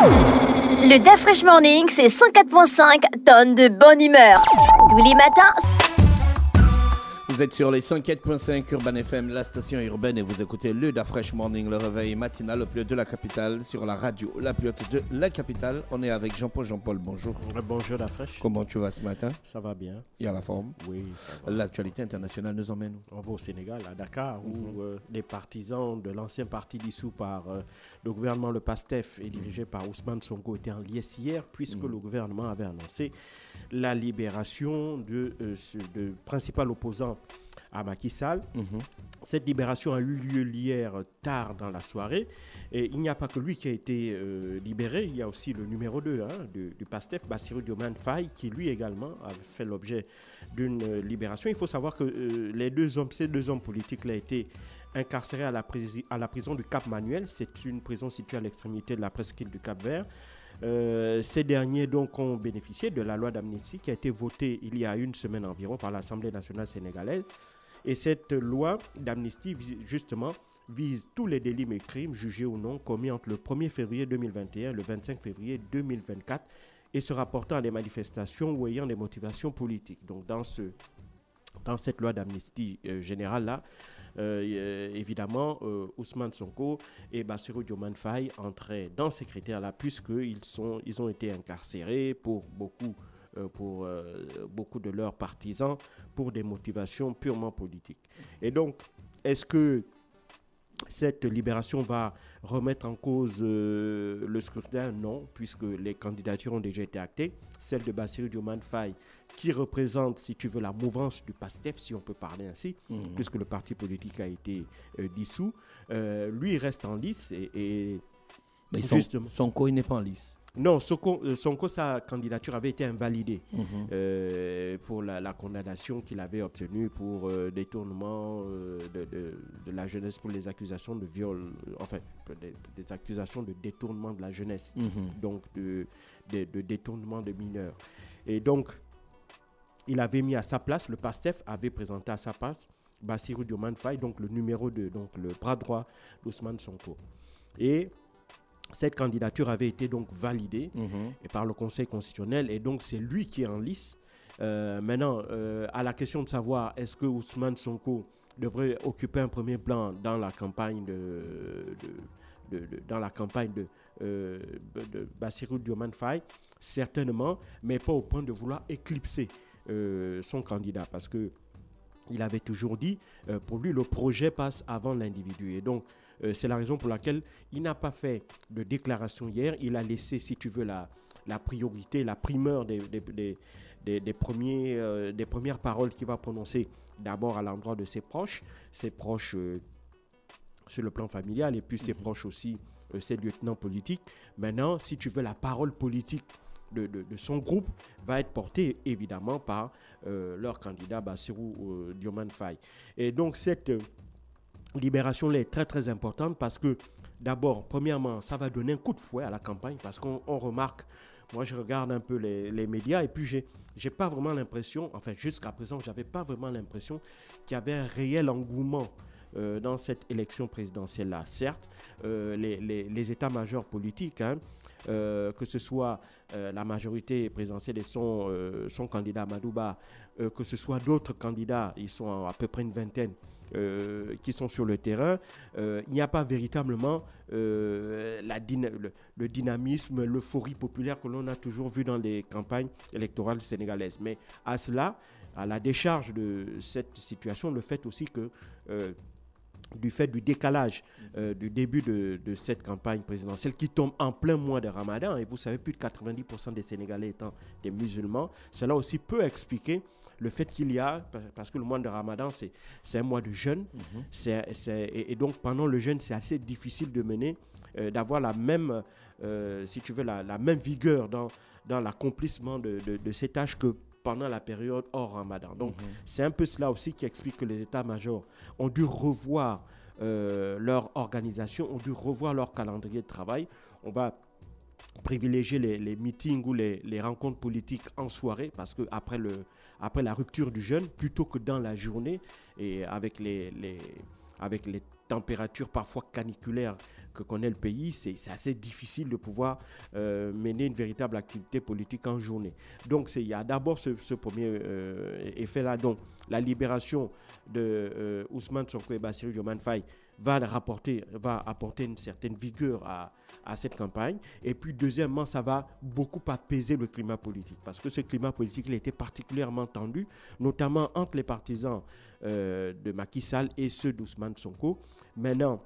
Le Da Fresh Morning, c'est 104.5 tonnes de bonne humeur. Tous les matins. Vous êtes sur les 104.5 Urban FM, la station urbaine, et vous écoutez le Da Fresh Morning, le réveil matinal le plus haut de la capitale, sur la radio la plus haute de la capitale. On est avec Jean-Paul. Jean-Paul, bonjour. Bonjour Da Fresh. Comment tu vas ce matin? Ça va bien. Il y a la forme? Oui, ça va. L'actualité internationale nous emmène. On va au Sénégal, à Dakar, où les partisans de l'ancien parti dissous par le gouvernement, le PASTEF, et dirigé par Ousmane Sonko, étaient en liesse hier, puisque le gouvernement avait annoncé la libération de principal opposant à Macky Sall. Cette libération a eu lieu hier tard dans la soirée. Et il n'y a pas que lui qui a été libéré. Il y a aussi le numéro 2 du PASTEF, Bassirou Diomaye Faye, qui lui également a fait l'objet d'une libération. Il faut savoir que ces deux hommes politiques ont été incarcérés à la prison du Cap Manuel. C'est une prison située à l'extrémité de la presqu'île du Cap-Vert. Ces derniers donc ont bénéficié de la loi d'amnistie qui a été votée il y a une semaine environ par l'Assemblée nationale sénégalaise. Et cette loi d'amnistie, justement, vise tous les délits et crimes jugés ou non commis entre le 1er février 2021 et le 25 février 2024 et se rapportant à des manifestations ou ayant des motivations politiques. Donc, dans cette loi d'amnistie générale-là, évidemment, Ousmane Sonko et Bassirou Diomaye Faye entraient dans ces critères-là puisqu'ils ont été incarcérés pour beaucoup de leurs partisans pour des motivations purement politiques. Et donc, est-ce que cette libération va remettre en cause le scrutin? Non, puisque les candidatures ont déjà été actées. Celle de Bassirou Diomaye Faye, qui représente, si tu veux, la mouvance du PASTEF, si on peut parler ainsi, puisque le parti politique a été dissous. Lui, il reste en lice et Mais justement... Sonko, il n'est pas en lice. Non, Sonko, sa candidature avait été invalidée pour la condamnation qu'il avait obtenue pour détournement de la jeunesse, pour les accusations de viol, des accusations de détournement de la jeunesse, donc de détournement de mineurs. Et donc, il avait mis à sa place, le PASTEF avait présenté à sa place Bassirou Diomaye Faye, donc le numéro 2, donc le bras droit d'Ousmane Sonko. Et cette candidature avait été donc validée par le Conseil constitutionnel et donc c'est lui qui est en lice. Maintenant, à la question de savoir est-ce que Ousmane Sonko devrait occuper un premier plan dans la campagne de Bassirou Diomaye Faye, certainement, mais pas au point de vouloir éclipser son candidat parce que il avait toujours dit, pour lui, le projet passe avant l'individu. Et donc, c'est la raison pour laquelle il n'a pas fait de déclaration hier. Il a laissé, si tu veux, la priorité, la primeur des premières paroles qu'il va prononcer d'abord à l'endroit de ses proches sur le plan familial et puis ses proches aussi, ses lieutenants politiques. Maintenant, si tu veux, la parole politique de son groupe va être portée évidemment par leur candidat Bassirou Diomaye Faye. Et donc cette libération là est très très importante parce que d'abord, premièrement, ça va donner un coup de fouet à la campagne parce qu'on remarque, moi je regarde un peu les médias et puis j'ai pas vraiment l'impression, enfin jusqu'à présent j'avais pas vraiment l'impression qu'il y avait un réel engouement dans cette élection présidentielle là. Certes, les états-majors politiques, que ce soit la majorité présidentielle et son candidat Amadouba, que ce soit d'autres candidats, ils sont à peu près une vingtaine qui sont sur le terrain, il n'y a pas véritablement le dynamisme, l'euphorie populaire que l'on a toujours vu dans les campagnes électorales sénégalaises. Mais à cela, à la décharge de cette situation, le fait aussi que du fait du décalage du début de cette campagne présidentielle qui tombe en plein mois de Ramadan, et vous savez, plus de 90% des Sénégalais étant des musulmans, cela aussi peut expliquer le fait qu'il y a, parce que le mois de Ramadan, c'est un mois de jeûne, et donc pendant le jeûne, c'est assez difficile de mener, d'avoir la même, si tu veux, la même vigueur dans l'accomplissement de ces tâches que pendant la période hors Ramadan. Donc, c'est un peu cela aussi qui explique que les états-majors ont dû revoir leur organisation, ont dû revoir leur calendrier de travail. On va privilégier les meetings ou les rencontres politiques en soirée parce qu'après la rupture du jeûne, plutôt que dans la journée et avec les températures parfois caniculaires que connaît le pays, c'est assez difficile de pouvoir mener une véritable activité politique en journée. Donc il y a d'abord ce premier effet-là. Donc la libération de Ousmane Sonko et Bassirou Diomaye Faye va apporter une certaine vigueur à cette campagne. Et puis deuxièmement, ça va beaucoup apaiser le climat politique, parce que ce climat politique il était particulièrement tendu, notamment entre les partisans de Macky Sall et ceux d'Ousmane Sonko. Maintenant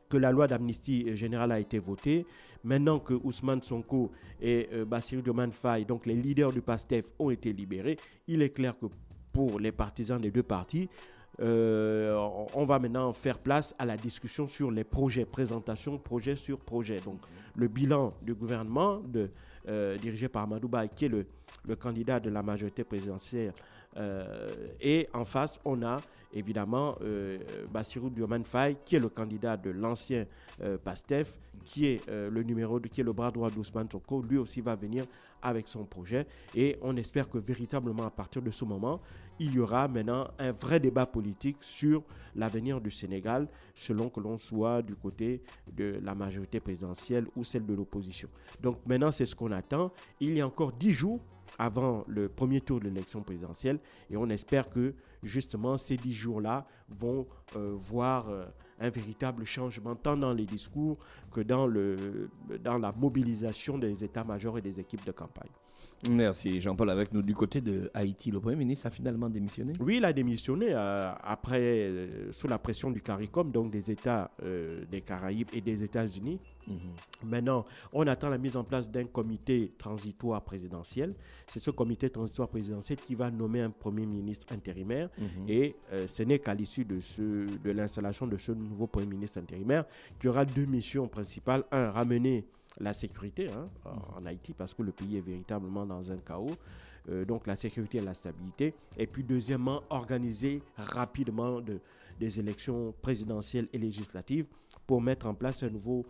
que la loi d'amnistie générale a été votée, maintenant que Ousmane Sonko et Bassirou Diomaye Faye, donc les leaders du PASTEF, ont été libérés, il est clair que pour les partisans des deux partis, on va maintenant faire place à la discussion sur les projets, présentation projet sur projet. Donc le bilan du gouvernement dirigé par Amadou Ba, qui est le candidat de la majorité présidentielle, et en face on a évidemment Bassirou Diomaye Faye, qui est le candidat de l'ancien PASTEF, qui est qui est le bras droit d'Ousmane Sonko. Lui aussi va venir avec son projet, et on espère que véritablement à partir de ce moment, il y aura maintenant un vrai débat politique sur l'avenir du Sénégal, selon que l'on soit du côté de la majorité présidentielle ou celle de l'opposition. Donc maintenant, c'est ce qu'on attend. Il y a encore 10 jours avant le premier tour de l'élection présidentielle, et on espère que justement ces 10 jours-là vont voir un véritable changement tant dans les discours que dans la mobilisation des états-majors et des équipes de campagne. Merci Jean-Paul. Avec nous du côté de Haïti, le Premier ministre a finalement démissionné? Oui, il a démissionné après, sous la pression du CARICOM, donc des États des Caraïbes et des États-Unis. Maintenant, on attend la mise en place d'un comité transitoire présidentiel. C'est ce comité transitoire présidentiel qui va nommer un Premier ministre intérimaire. Et ce n'est qu'à l'issue de l'installation de ce nouveau Premier ministre intérimaire qu'il y aura deux missions principales. Un, ramener la sécurité en Haïti, parce que le pays est véritablement dans un chaos. Donc la sécurité et la stabilité. Et puis deuxièmement, organiser rapidement des élections présidentielles et législatives pour mettre en place un nouveau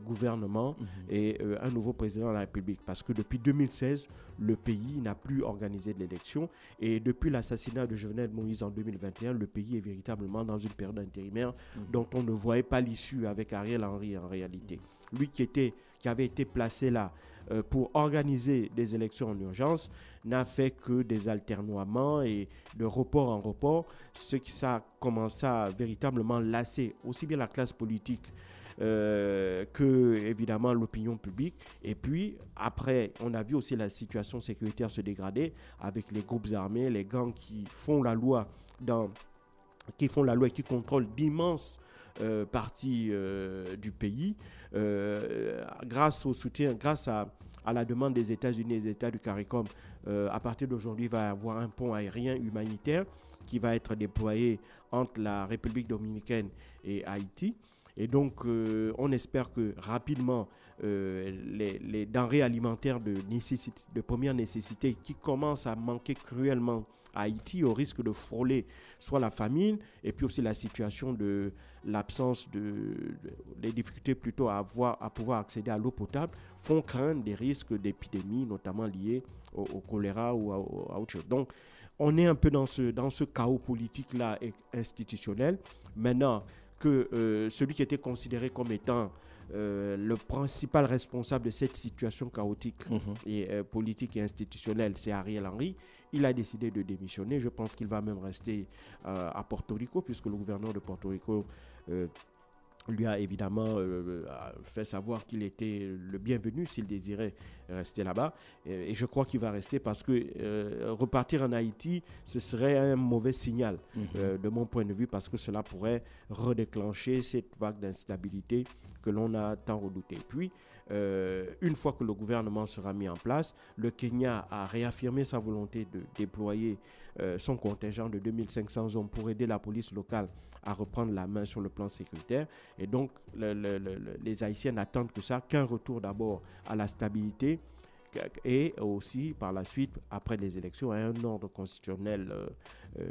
gouvernement et un nouveau président de la République. Parce que depuis 2016, le pays n'a plus organisé de l'élection. Et depuis l'assassinat de Jovenel Moïse en 2021, le pays est véritablement dans une période intérimaire dont on ne voyait pas l'issue avec Ariel Henry en réalité. Lui qui avait été placé là pour organiser des élections en urgence, n'a fait que des alternoiements et de report en report, ce qui ça commence à véritablement lasser aussi bien la classe politique que évidemment l'opinion publique. Et puis après, on a vu aussi la situation sécuritaire se dégrader avec les groupes armés, les gangs qui font la loi et qui contrôlent d'immenses parties du pays. Grâce au soutien, grâce à la demande des États-Unis et des États du CARICOM, à partir d'aujourd'hui, il va y avoir un pont aérien humanitaire qui va être déployé entre la République dominicaine et Haïti. Et donc, on espère que rapidement, les denrées alimentaires de première nécessité qui commencent à manquer cruellement à Haïti, au risque de frôler soit la famine et puis aussi la situation de l'absence les difficultés plutôt à pouvoir accéder à l'eau potable, font craindre des risques d'épidémie, notamment liés au choléra ou à autre chose. Donc, on est un peu dans ce chaos politique-là institutionnel. Maintenant, que celui qui était considéré comme étant le principal responsable de cette situation chaotique et politique et institutionnelle, c'est Ariel Henry. Il a décidé de démissionner. Je pense qu'il va même rester à Porto Rico, puisque le gouverneur de Porto Rico lui a évidemment fait savoir qu'il était le bienvenu s'il désirait rester là-bas. Et je crois qu'il va rester parce que repartir en Haïti, ce serait un mauvais signal de mon point de vue, parce que cela pourrait redéclencher cette vague d'instabilité que l'on a tant redoutée. Puis, une fois que le gouvernement sera mis en place, le Kenya a réaffirmé sa volonté de déployer son contingent de 2500 hommes pour aider la police locale à reprendre la main sur le plan sécuritaire. Et donc, les Haïtiens n'attendent que ça, qu'un retour d'abord à la stabilité et aussi, par la suite, après les élections, à un ordre constitutionnel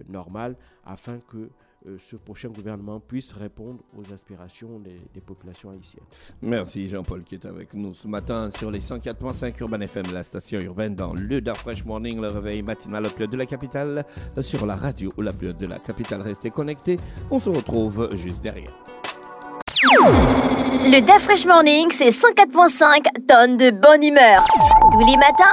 normal, afin que ce prochain gouvernement puisse répondre aux aspirations des populations haïtiennes. Merci Jean-Paul qui est avec nous ce matin sur les 104.5 Urban FM, la station urbaine dans le Fresh Morning, le réveil matinal au plus de la capitale, sur la radio ou la plus de la capitale. Restez connectés, on se retrouve juste derrière. Le Fresh Morning, c'est 104.5 tonnes de bonne humeur. Tous les matins,